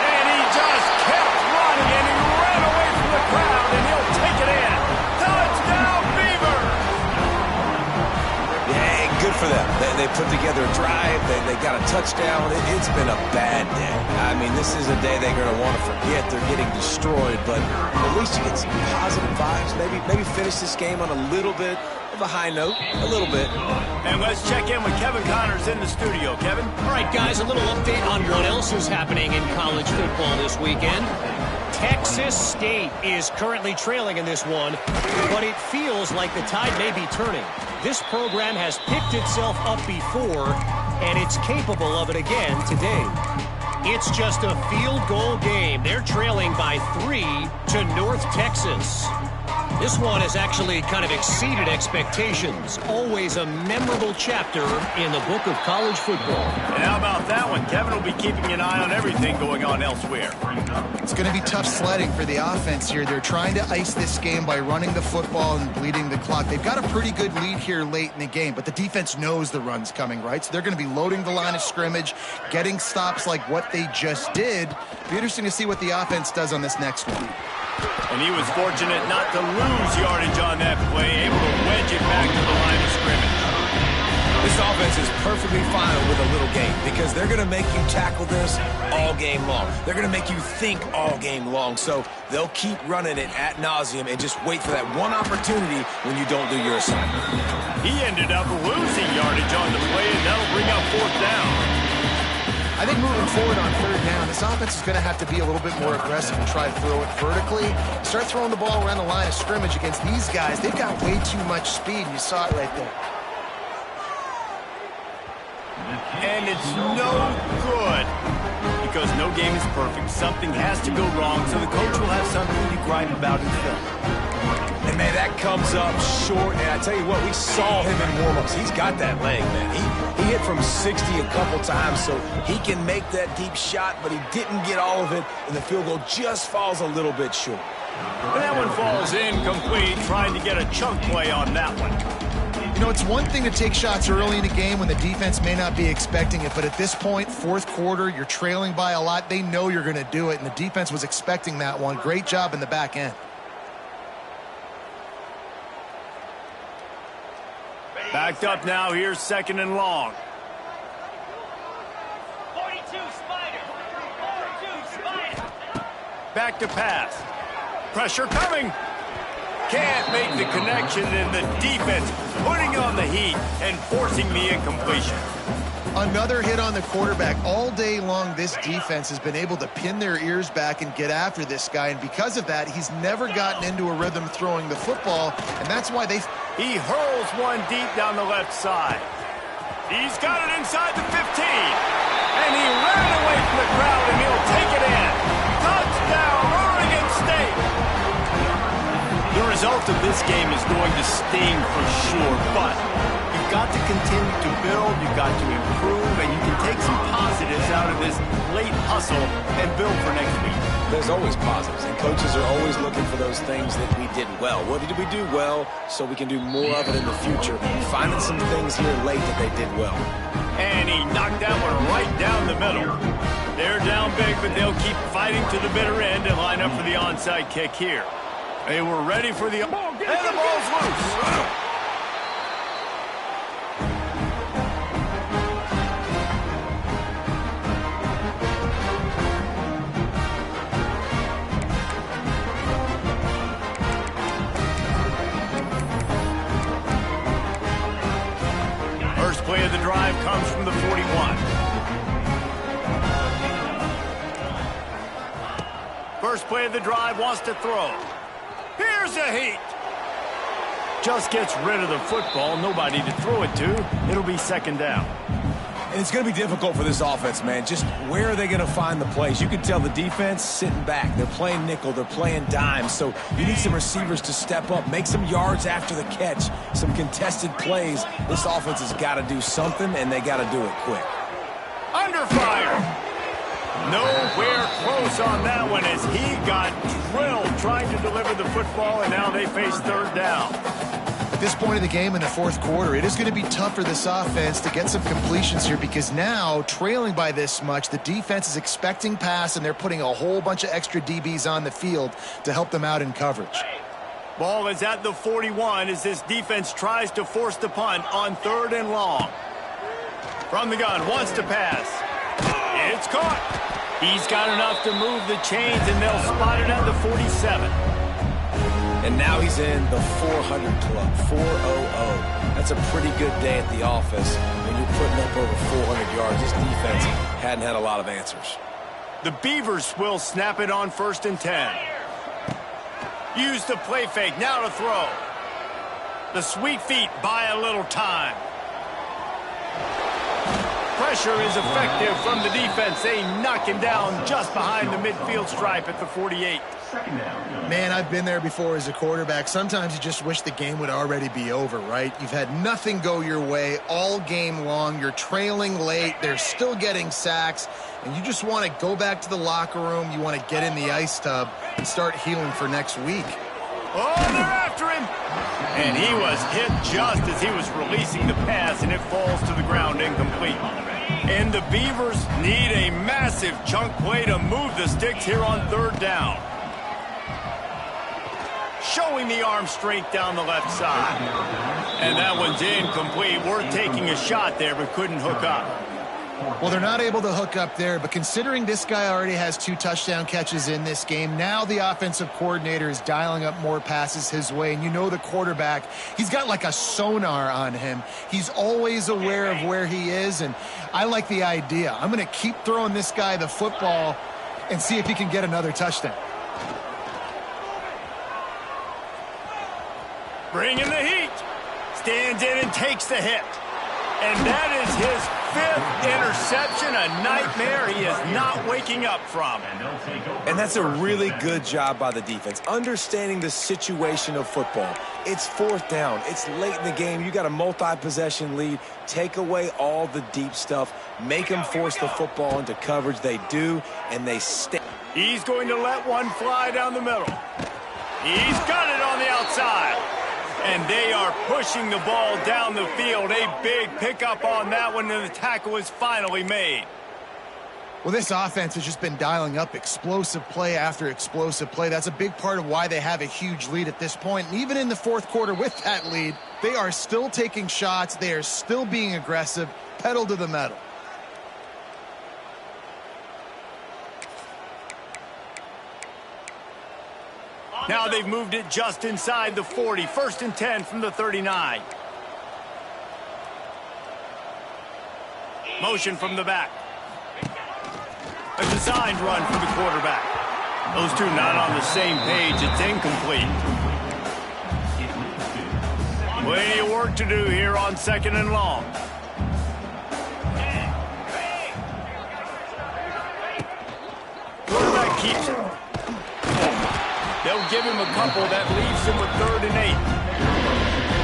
And he just kept running, and he ran away from the crowd, and he'll take it in. Touchdown, Beavers! Yeah, good for them. They put together a drive. They got a touchdown. It's been a bad day. I mean, this is a day they're going to want to forget. They're getting destroyed, but at least you get some positive vibes. Maybe finish this game on a little bit of a high note, a little bit. And let's check in with Kevin Connors in the studio. Kevin? All right, guys, a little update on what else is happening in college football this weekend. Texas State is currently trailing in this one, but it feels like the tide may be turning. This program has picked itself up before, and it's capable of it again today. It's just a field goal game. They're trailing by 3 to North Texas. This one has actually kind of exceeded expectations. Always a memorable chapter in the book of college football. And how about that one? Kevin will be keeping an eye on everything going on elsewhere. It's going to be tough sledding for the offense here. They're trying to ice this game by running the football and bleeding the clock. They've got a pretty good lead here late in the game, but the defense knows the run's coming, right? So they're going to be loading the line of scrimmage, getting stops like what they just did. Be interesting to see what the offense does on this next one. And he was fortunate not to lose yardage on that play, able to wedge it back to the line of scrimmage. This offense is perfectly fine with a little game because they're going to make you tackle this all game long. They're going to make you think all game long. So they'll keep running it ad nauseum and just wait for that one opportunity when you don't do your assignment. He ended up losing yardage on the play, and that'll bring up fourth down. I think moving forward on third down, this offense is going to have to be a little bit more aggressive and try to throw it vertically. Start throwing the ball around the line of scrimmage against these guys. They've got way too much speed, and you saw it right there. And it's no good because no game is perfect. Something has to go wrong, so the coach will have something to gripe about in film. And, man, that comes up short. And I tell you what, we saw him in warm-ups. He's got that leg, man. He hit from 60 a couple times, so he can make that deep shot, but he didn't get all of it, and the field goal just falls a little bit short. And that one falls incomplete, trying to get a chunk play on that one. You know, it's one thing to take shots early in a game when the defense may not be expecting it, but at this point, fourth quarter, you're trailing by a lot. They know you're going to do it, and the defense was expecting that one. Great job in the back end. Backed up now, here's second and long. 42 Spider. 42 Spider. Back to pass. Pressure coming. Can't make the connection, and the defense putting on the heat and forcing the incompletion. Another hit on the quarterback. All day long, this defense has been able to pin their ears back and get after this guy, and because of that, he's never gotten into a rhythm throwing the football, and that's why they... He hurls one deep down the left side. He's got it inside the 15, and he ran away from the crowd, and he'll take it in. Touchdown, Oregon State! The result of this game is going to sting for sure, but you've got to continue to build, you've got to improve, and you can take some positives out of this late hustle and build for next week. There's always positives, and coaches are always looking for those things that we did well. What did we do well so we can do more of it in the future? Finding some things here late that they did well. And he knocked that one right down the middle. They're down big, but they'll keep fighting to the bitter end and line up for the onside kick here. They were ready for the... And the ball's loose. First play of the drive comes from the 41. First play of the drive wants to throw. Here's a heat. Just gets rid of the football. Nobody to throw it to. It'll be second down. And it's going to be difficult for this offense, man. Just where are they going to find the plays? You can tell the defense sitting back. They're playing nickel. They're playing dime. So you need some receivers to step up, make some yards after the catch, some contested plays. This offense has got to do something, and they got to do it quick. Under fire. Nowhere close on that one as he got drilled trying to deliver the football, and now they face third down. At this point of the game in the fourth quarter, it is going to be tough for this offense to get some completions here because now, trailing by this much, the defense is expecting pass, and they're putting a whole bunch of extra DBs on the field to help them out in coverage. Ball is at the 41 as this defense tries to force the punt on third and long. From the gun, wants to pass. It's caught. He's got enough to move the chains, and they'll spot it at the 47. And now he's in the 400 club, 400. That's a pretty good day at the office when you're putting up over 400 yards. This defense hadn't had a lot of answers. The Beavers will snap it on 1st and 10. Use the play fake, now to throw. The sweet feet buy a little time. Pressure is effective from the defense. They knock him down just behind the midfield stripe at the 48. Man, I've been there before as a quarterback. Sometimes you just wish the game would already be over, right? You've had nothing go your way all game long. You're trailing late. They're still getting sacks. And you just want to go back to the locker room. You want to get in the ice tub and start healing for next week. Oh, they're after him. And he was hit just as he was releasing the pass, and it falls to the ground incomplete. And the Beavers need a massive chunk play to move the sticks here on third down. Showing the arm strength down the left side. And that one's incomplete. Worth taking a shot there, but couldn't hook up. Well, they're not able to hook up there, but considering this guy already has 2 touchdown catches in this game, now the offensive coordinator is dialing up more passes his way. And you know the quarterback, he's got like a sonar on him. He's always aware of where he is, and I like the idea. I'm going to keep throwing this guy the football and see if he can get another touchdown. Bringing the heat. Stands in and takes the hit. And that is his 5th interception, a nightmare he is not waking up from. And that's a really good job by the defense, understanding the situation of football. It's 4th down. It's late in the game. You got a multi-possession lead. Take away all the deep stuff. Make them force the football into coverage. They do, and they stay. He's going to let one fly down the middle. He's got it on the outside. And they are pushing the ball down the field. A big pickup on that one, and the tackle is finally made. Well, this offense has just been dialing up explosive play after explosive play. That's a big part of why they have a huge lead at this point. And even in the fourth quarter with that lead, they are still taking shots. They are still being aggressive, pedal to the metal. Now they've moved it just inside the 40. 1st and 10 from the 39. Motion from the back. A designed run for the quarterback. Those two not on the same page. It's incomplete. Plenty of work to do here on 2nd and long. Quarterback keeps it. They'll give him a couple. That leaves him with 3rd and 8.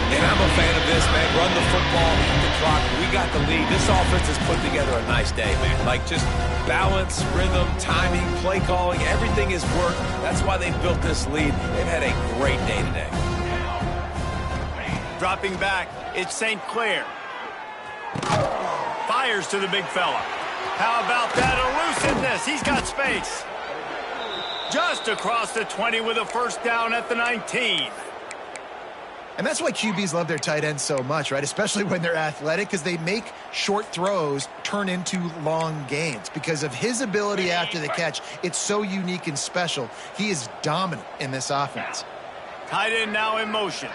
And I'm a fan of this, man. Run the football, eat the clock. We got the lead. This offense has put together a nice day, man. Like, just balance, rhythm, timing, play calling, everything is worked. That's why they built this lead. They've had a great day today. Dropping back, it's St. Clair. Fires to the big fella. How about that elusiveness? He's got space. Just across the 20 with a 1st down at the 19. And that's why QBs love their tight ends so much, right? Especially when they're athletic, because they make short throws turn into long gains. Because of his ability after the catch, it's so unique and special. He is dominant in this offense. Tight end now in motion.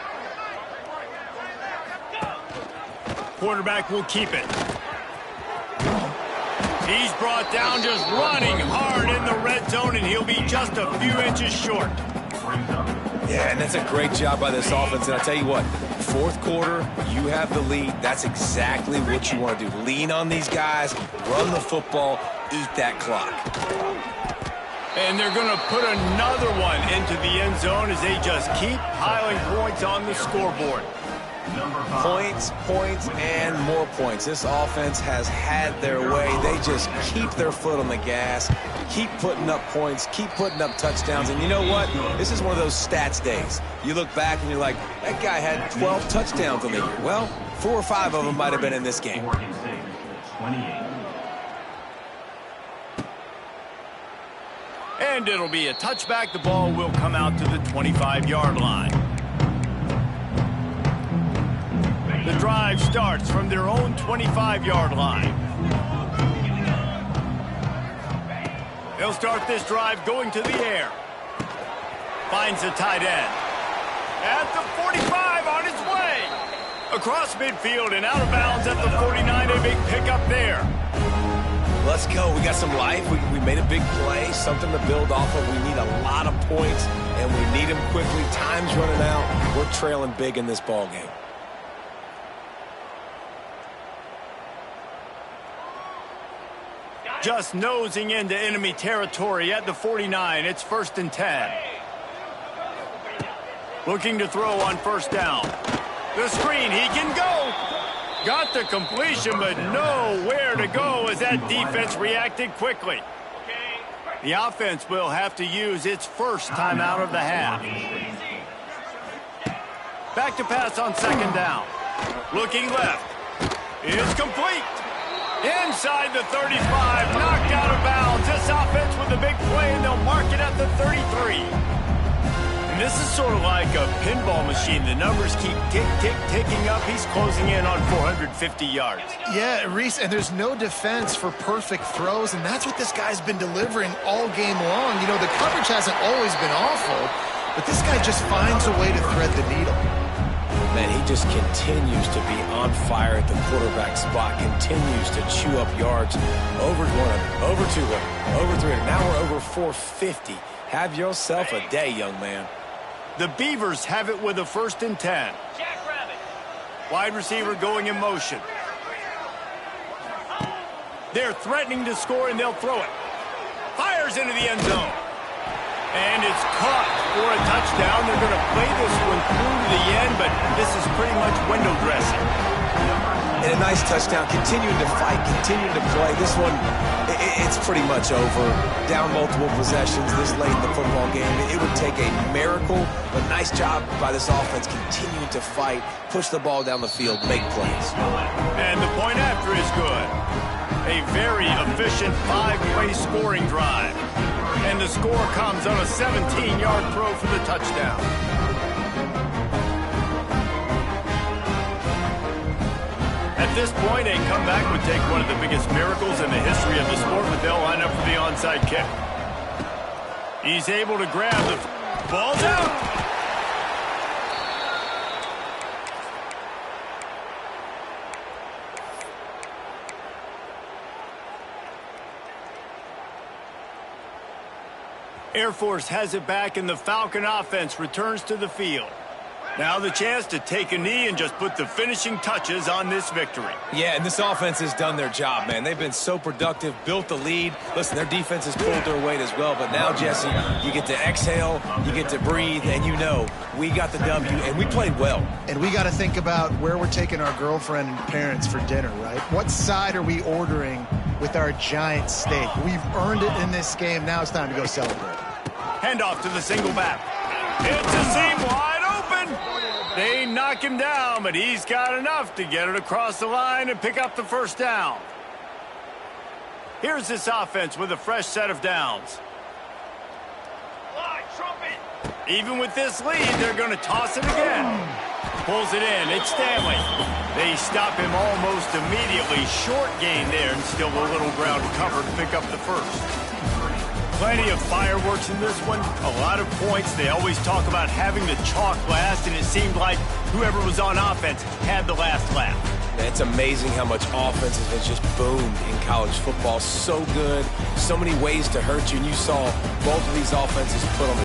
Quarterback will keep it. He's brought down just running hard in the red zone, and he'll be just a few inches short. Yeah, and that's a great job by this offense. And I'll tell you what, 4th quarter, you have the lead. That's exactly what you want to do. Lean on these guys, run the football, eat that clock. And they're going to put another one into the end zone as they just keep piling points on the scoreboard. Points, points, and more points. This offense has had their way. They just keep their foot on the gas, keep putting up points, keep putting up touchdowns. And you know what? This is one of those stats days. You look back and you're like, that guy had 12 touchdowns on the year. Well, 4 or 5 of them might have been in this game. And it'll be a touchback. The ball will come out to the 25-yard line. The drive starts from their own 25-yard line. They'll start this drive going to the air. Finds the tight end. At the 45 on his way. Across midfield and out of bounds at the 49. A big pickup there. Let's go. We got some life. We made a big play, something to build off of. We need a lot of points, and we need them quickly. Time's running out. We're trailing big in this ball game. Just nosing into enemy territory at the 49. It's 1st and 10. Looking to throw on 1st down. The screen, he can go. Got the completion, but nowhere to go as that defense reacted quickly. The offense will have to use its 1st timeout of the half. Back to pass on 2nd down. Looking left. It's complete. Inside the 35, knocked out of bounds. This offense with a big play, and they'll mark it at the 33. And this is sort of like a pinball machine. The numbers keep ticking up. He's closing in on 450 yards. Yeah, Reese, and there's no defense for perfect throws, and that's what this guy's been delivering all game long. You know, the coverage hasn't always been awful, but this guy just finds a way to thread the needle. Man, he just continues to be on fire at the quarterback spot, continues to chew up yards. Over 100, over 200, over 300. Now we're over 450. Have yourself a day, young man. The Beavers have it with a 1st and 10. Wide receiver going in motion. They're threatening to score, and they'll throw it. Fires into the end zone. And it's caught for a touchdown. They're going to play this one through to the end, but this is pretty much window dressing. And a nice touchdown. Continuing to fight, continuing to play. This one, it's pretty much over. Down multiple possessions this late in the football game. It would take a miracle, but nice job by this offense continuing to fight, push the ball down the field, make plays. And the point after is good. A very efficient 5-play scoring drive. And the score comes on a 17-yard throw for the touchdown. At this point, a comeback would take one of the biggest miracles in the history of the sport, but they'll line up for the onside kick. He's able to grab the ball's out. Air Force has it back, and the Falcon offense returns to the field. Now the chance to take a knee and just put the finishing touches on this victory. Yeah, and this offense has done their job, man. They've been so productive, built the lead. Listen, their defense has pulled their weight as well. But now, Jesse, you get to exhale, you get to breathe, and you know we got the W, and we played well. And we got to think about where we're taking our girlfriend and parents for dinner, right? What side are we ordering with our giant steak? We've earned it in this game. Now it's time to go celebrate. Handoff to the single back. It's a seam wide open. They knock him down, but he's got enough to get it across the line and pick up the first down. Here's this offense with a fresh set of downs. Line, trumpet. Even with this lead, they're going to toss it again. Pulls it in. It's Stanley. They stop him almost immediately. Short gain there, and still a little ground covered to pick up the first. Plenty of fireworks in this one, a lot of points. They always talk about having the chalk last, and it seemed like whoever was on offense had the last laugh. It's amazing how much offense has just boomed in college football. So good, so many ways to hurt you, and you saw both of these offenses put on the